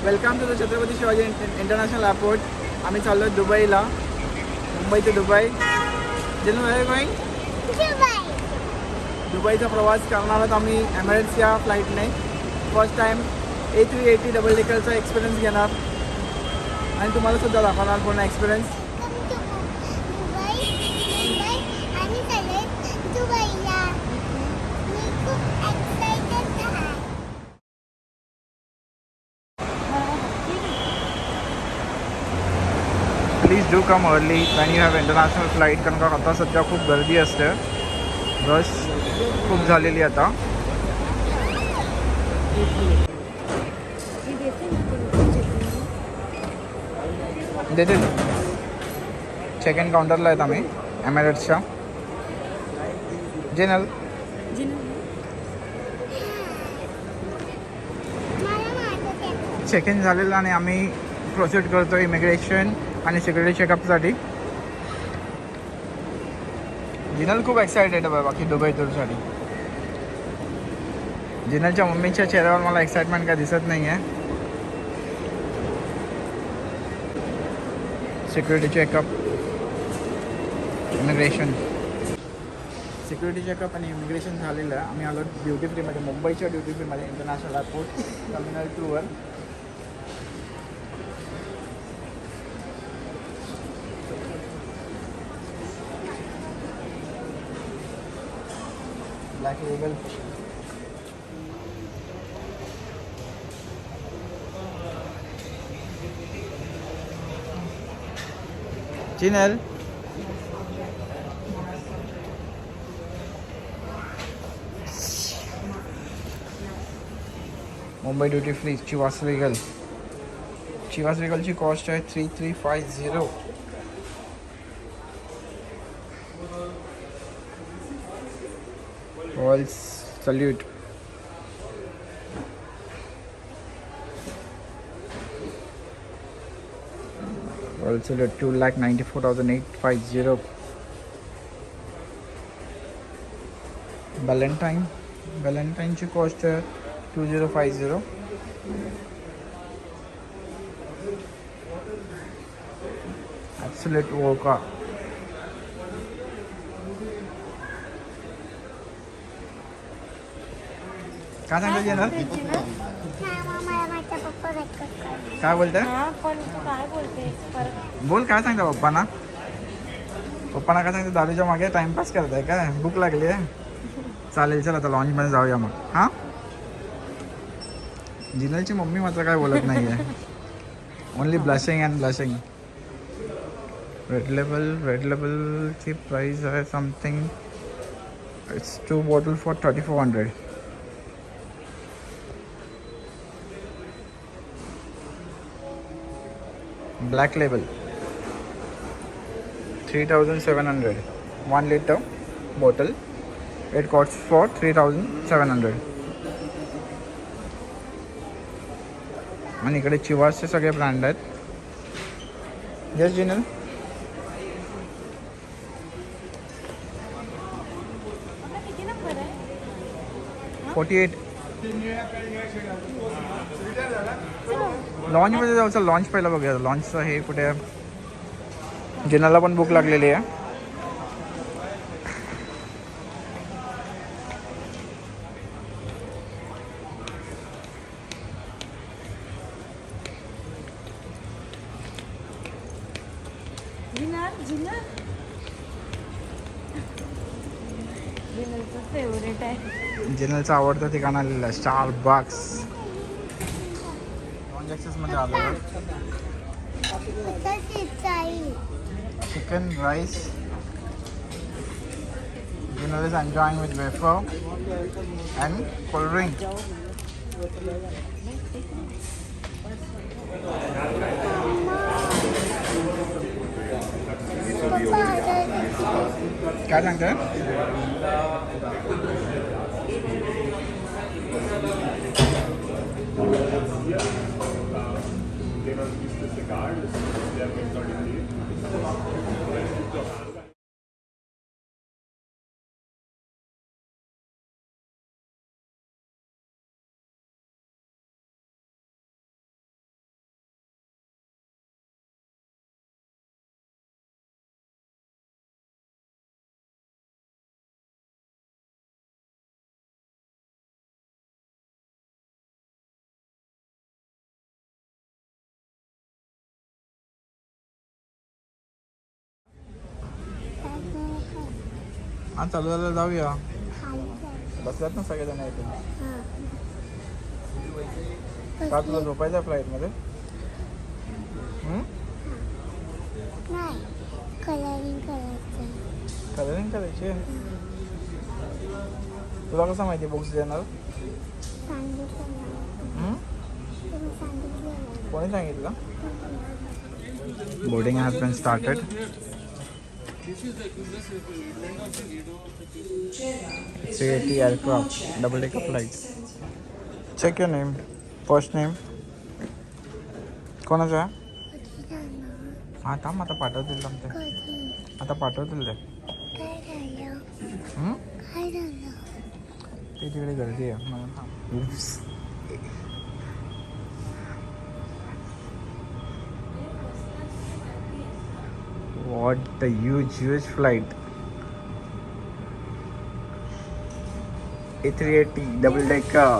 Welcome to the Chhatrapati Shivaji international airport. आम्ही चाललो आहे दुबईला, मुंबई ते दुबई. जिल्हा आहे गोईंग दुबईचा प्रवास करणार आहोत आम्ही एमिरेट्स या फ्लाईटने. फर्स्ट टाईम A380 डबल डेकरचा एक्सपिरियन्स घेणार आणि तुम्हाला सुद्धा दाखवणार पूर्ण experience. Please do come early when you have international flight, कारण का आता सध्या खूप गर्दी असते, रश खूप झालेली आता. देते चेक इन काउंटरला आहेत आम्ही एमिरेट्सच्या. जेनल चेक इन झालेलं आणि आम्ही प्रोसीड करतो इमिग्रेशन आणि सिक्युरिटी चेकअपसाठी. जिनल खूप एक्सायटेड आहे बाकी दुबई टूरसाठी. जिनलच्या मम्मीच्या चेहऱ्यावर मला एक्साइटमेंट काय दिसत नाही आहे. Security checkup, immigration. Security checkup आणि इमिग्रेशन झालेलं आहे. आम्ही आलो ड्युटी फ्रीमध्ये, मुंबईच्या ड्युटी फ्रीमध्ये इंटरनॅशनल एअरपोर्ट टर्मिनल 2वर. Black label. जिनल Mumbai duty free Chivas Regal. Chivas रिगलची कॉस्ट आहे 3350. All salute. Also the 2,94,850. Valentineची कॉस्ट 2050. Absolute Vodka. काय सांगतो जेनल? काय बोलताय? बोल काय सांगता पप्पांना? पप्पांना काय सांगता? दारूच्या मागे टाइमपास करताय काय? भूक लागली आहे? चालेल, चल आता लॉन्चमध्ये जाऊया मग. हां, जिनलची मम्मी मात्र काय बोलत नाही आहे. Only blushing and blushing. Red लेबलची प्राईस आहे something, it's 2 bottle for 3400. Black label 3700, 1 liter bottle. It costs for 3700. आणि इकडे चिवासचे सगळे ब्रँड आहेत. येस जिनल. $48. लॉन्चमध्ये जायचं. लॉन्च पहिला बघूया. लॉन्चचं हे कुठे आहे? जिनाला पण भूक लागलेली आहे. फेवरेट आहे. जिनलचं आवडतं ठिकाण आलेलं आहे स्टारबक्स. लॉन्च ॲक्सेसमध्ये आलो आहे. Chicken rice. Jinal is enjoying with wafer and cold drink. काय सांगताय? हा चालू झालं जाऊया. बसलात ना सगळेजण इथे. का तुला झोपायचं फ्लाईटमध्ये? कलरिंग करायची. तुला कसं माहिती बुक्स देणार? कोणी सांगितलं? Boarding has been started. 380 aircraft, double decker flight. Check your name. First name. कोणाचं आहे? हा थांब आता पाठवतील ते. आता पाठवतील ते. ते तिकडे गर्दी आहे म्हणून थांब. What a huge flight. A380 double decker.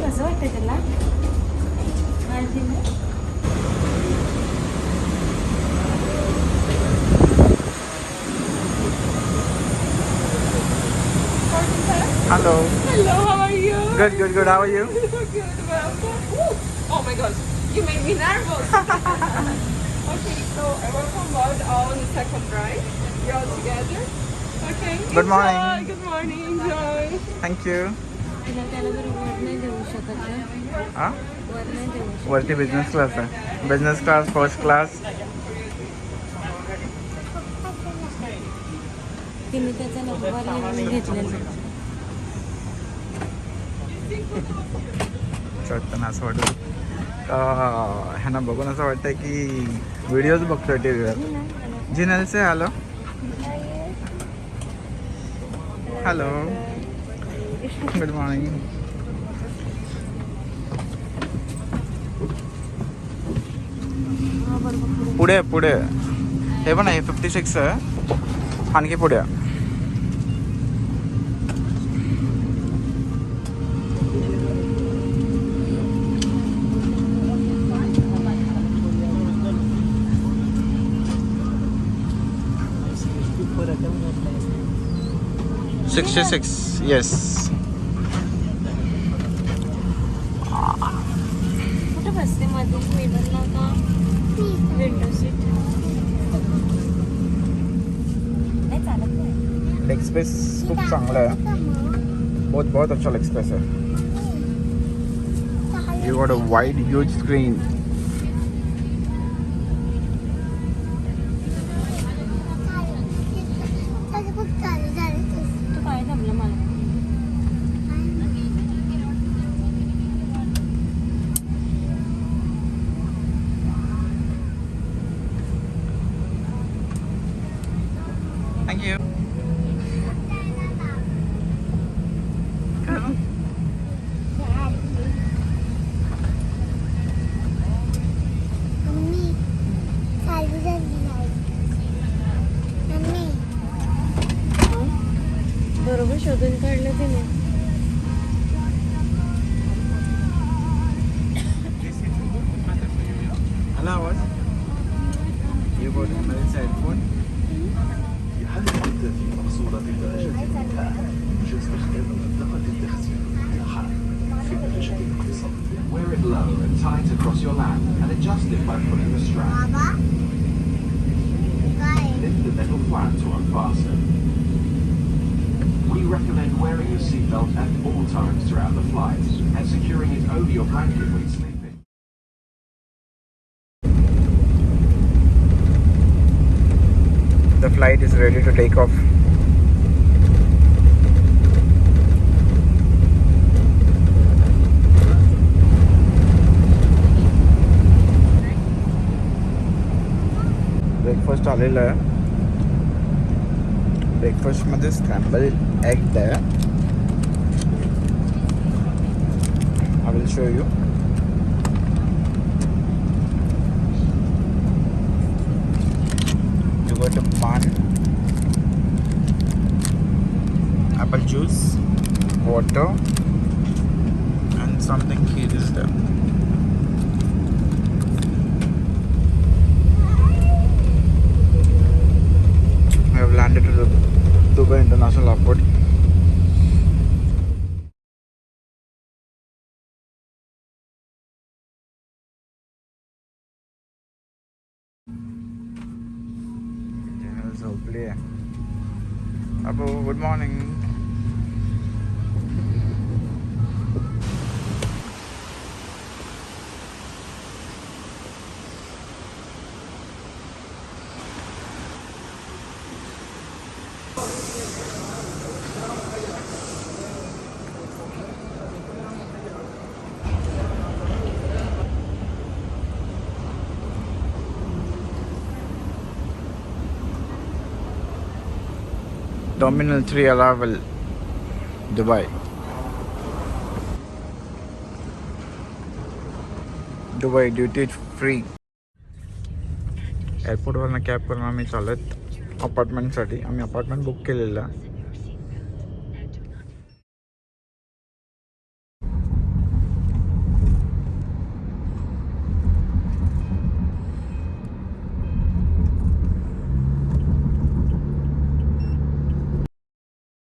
कसं वाटतं त्याला? Hello. Hello, how are you? Good. How are you? Good, welcome. Oh my gosh, you made me nervous. Okay, so welcome aboard on the second ride. We're all together. Okay. Good morning. Enjoy. Good morning. Enjoy. Thank you. त्याला बरोबर नाही देऊ शकत ना. हा वर नाही देऊ शकत. वरती बिझनेस क्लास आहे. Business class, first class. तिने त्याचा नंबर लिहून घेतलेला. वाटतं असं वाटतं. ह्यांना बघून असं वाटतं की व्हिडिओज बघतोय टी व्हीवर. जिनल से हॅलो. हॅलो. Good morning. पुढे हे पण आहे 56 आहे. आणखी पुढे 66. Yes. कुठं बसते मध्ये मिडलला का विंडो सीट? नाही चालत नाही. लेग स्पेस खूप चांगला आहे. बहुत अच्छा लेग स्पेस है. You got a wide huge screen. तू काय जमलं मला? Thank you. बरोबर शोधून काढलं तिने. Hello, what? You got Emirates headphone? هل كنت في مقصورة درجة المتاح؟ استخدام منطقة التخزين المتاحة في درجة الاقتصاد. Wear it low and tight across your lap and adjust it by pulling the strap. Lift the metal flap to unfasten. We recommend wearing your seatbelt at all times throughout the flight and securing it over your blanket when sleeping. The flight is ready to take off. Breakfast आलेलं आहे. ब्रेकफास्टमध्ये स्क्रॅम्बल egg आहे. I will show you. You got a pan, apple juice, water, and something here is there. I have landed at Dubai International Airport. झोपली आहे. अबो good morning. Terminal 3 arrival, Dubai. Dubai duty free. एअरपोर्टवरनं cab करून आम्ही चालत अपार्टमेंटसाठी. आम्ही apartment book केलेलं.